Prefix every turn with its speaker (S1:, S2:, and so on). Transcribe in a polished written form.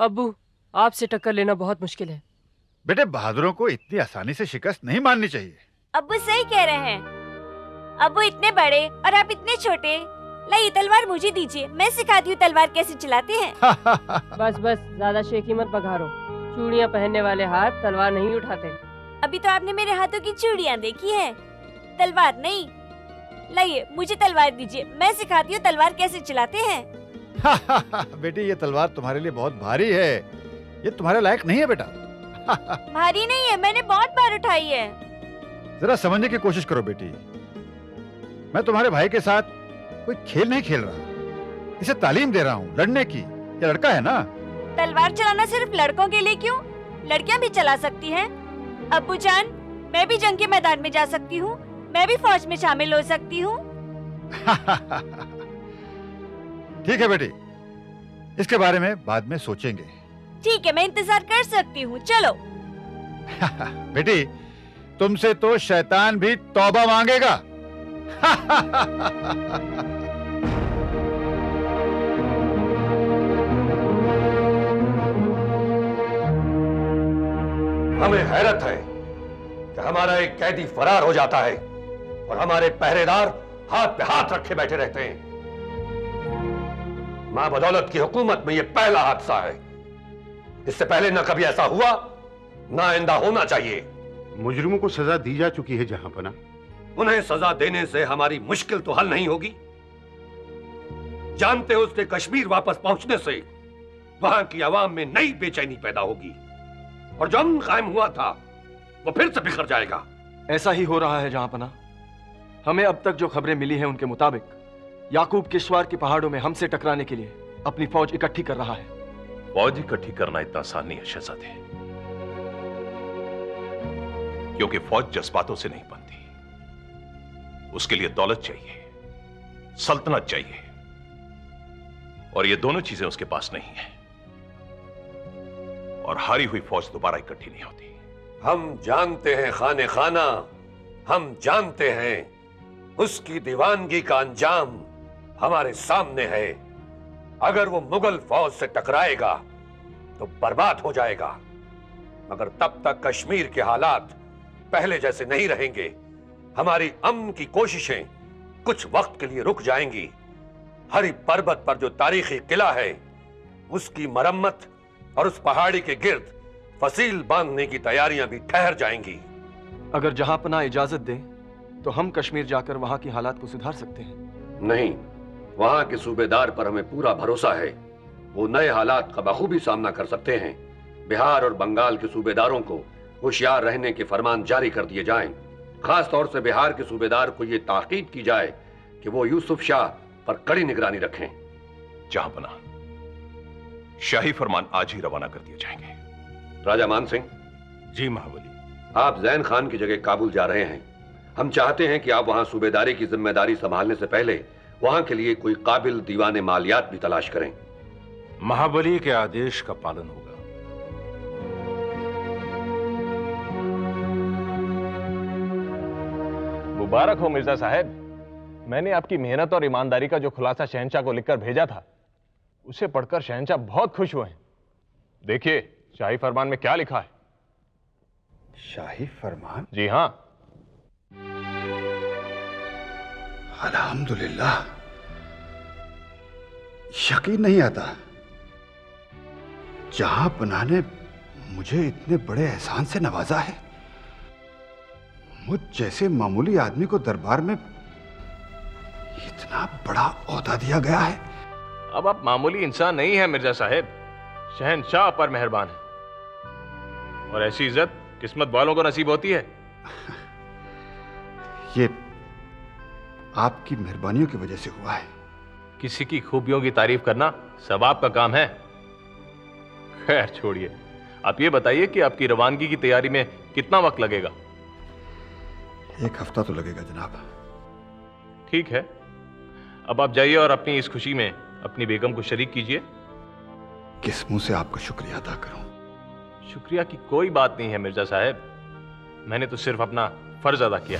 S1: अब्बू, आपसे टक्कर लेना बहुत मुश्किल है।
S2: बेटे, बहादुरों को इतनी आसानी से शिकस्त नहीं माननी चाहिए।
S3: अब्बू सही कह रहे हैं। अब्बू इतने बड़े और आप इतने छोटे। लाइए तलवार मुझे दीजिए, मैं सिखाती हूँ तलवार कैसे चलाते हैं।
S1: बस बस, ज्यादा शेखी मत पघारो। चूड़ियाँ पहनने वाले हाथ तलवार नहीं उठाते।
S3: अभी तो आपने मेरे हाथों की चूड़ियाँ देखी हैं, तलवार नहीं। लाइए मुझे तलवार दीजिए, मैं सिखाती हूँ तलवार कैसे चलाते हैं।
S2: बेटी, ये तलवार तुम्हारे लिए बहुत भारी है, ये तुम्हारे लायक नहीं है बेटा।
S3: भारी नहीं है, मैंने बहुत बार उठाई है।
S2: जरा समझने की कोशिश करो बेटी, मैं तुम्हारे भाई के साथ कोई खेल नहीं खेल रहा, इसे तालीम दे रहा हूँ लड़ने की। ये लड़का है ना।
S3: तलवार चलाना सिर्फ लड़कों के लिए क्यों, लड़कियाँ भी चला सकती हैं। अब्बू जान, मैं भी जंग के मैदान में जा सकती हूँ, मैं भी फौज में शामिल हो सकती हूँ।
S2: ठीक है बेटी, इसके बारे में बाद में सोचेंगे।
S3: ठीक है, मैं इंतजार कर सकती हूँ, चलो।
S2: बेटी, तुमसे तो शैतान भी तौबा मांगेगा।
S4: हमें हैरत है कि हमारा एक कैदी फरार हो जाता है और हमारे पहरेदार हाथ पे हाथ रखे बैठे रहते हैं। मां बदौलत की हुकूमत में यह पहला हादसा है। इससे पहले न कभी ऐसा हुआ, ना आइंदा होना चाहिए।
S5: मुजरिमों को सजा दी जा चुकी है जहांपना।
S4: उन्हें सजा देने से हमारी मुश्किल तो हल नहीं होगी। जानते हो, उसके कश्मीर वापस पहुंचने से वहां की आवाम में नई बेचैनी पैदा होगी और जो अमन कायम हुआ था वो फिर से बिखर जाएगा।
S6: ऐसा ही हो रहा है जहांपना। हमें अब तक जो खबरें मिली हैं उनके मुताबिक याकूब किश्तवाड़ के पहाड़ों में हमसे टकराने के लिए अपनी फौज इकट्ठी कर रहा है।
S4: फौज इकट्ठी करना इतना आसान नहीं है शहजादे, क्योंकि फौज जज्बातों से नहीं बनती। उसके लिए दौलत चाहिए, सल्तनत चाहिए, और ये दोनों चीजें उसके पास नहीं है। और हारी हुई फौज दोबारा इकट्ठी नहीं होती। हम जानते हैं खाने खाना, हम जानते हैं उसकी दीवानगी का अंजाम हमारे सामने है। अगर वो मुगल फौज से टकराएगा तो बर्बाद हो जाएगा, मगर तब तक कश्मीर के हालात पहले जैसे नहीं रहेंगे। हमारी अमन की कोशिशें कुछ वक्त के लिए रुक जाएंगी। हरी पर्वत पर जो तारीखी किला है उसकी मरम्मत और उस पहाड़ी के गिर्द फसील बांधने की तैयारियां भी ठहर जाएंगी।
S6: अगर जहांपना इजाजत दे तो हम कश्मीर जाकर वहां की हालात को सुधार सकते हैं।
S4: नहीं, वहां के सूबेदार पर हमें पूरा भरोसा है। वो नए हालात का बखूबी सामना कर सकते हैं। बिहार और बंगाल के सूबेदारों को होशियार रहने के फरमान जारी कर दिए जाएं। खास तौर से बिहार के सूबेदार को यह ताकीद की जाए कि वो यूसुफ शाह पर कड़ी निगरानी रखें। जहांपना, शाही फरमान आज ही रवाना कर दिए जाएंगे। राजा मान सिंह।
S5: जी महाबली।
S4: आप जैन खान की जगह काबुल जा रहे हैं। हम चाहते हैं कि आप वहां सूबेदारी की जिम्मेदारी संभालने से पहले वहां के लिए कोई काबिल दीवाने मालियात भी तलाश करें।
S5: महाबली के आदेश का पालन होगा।
S7: मुबारक हो मिर्जा साहब। मैंने आपकी मेहनत और ईमानदारी का जो खुलासा शहंशाह को लिखकर भेजा था, उसे पढ़कर शहंशाह बहुत खुश हुए हैं। देखिए शाही फरमान में क्या लिखा है।
S5: शाही फरमान?
S7: जी हां।
S5: अल्हम्दुलिल्लाह, यकीन नहीं आता। जहांपनाह ने मुझे इतने बड़े एहसान से नवाजा है। मुझ जैसे मामूली आदमी को दरबार में इतना बड़ा ओहदा दिया गया है।
S7: अब आप मामूली इंसान नहीं है मिर्जा साहब, शहंशाह पर मेहरबान है, और ऐसी इज्जत किस्मत वालों को नसीब होती है।
S5: ये आपकी मेहरबानियों की वजह से हुआ है।
S7: किसी की खूबियों की तारीफ करना सवाब का काम है। खैर छोड़िए, आप ये बताइए कि आपकी रवानगी की तैयारी में कितना वक्त लगेगा।
S5: 1 हफ्ता तो लगेगा जनाब।
S7: ठीक है, अब आप जाइए और अपनी इस खुशी में अपनी बेगम को शरीक कीजिए।
S5: किस मुंह से आपका शुक्रिया अदा करूं?
S7: शुक्रिया की कोई बात नहीं है मिर्जा साहब, मैंने तो सिर्फ अपना फर्ज अदा किया।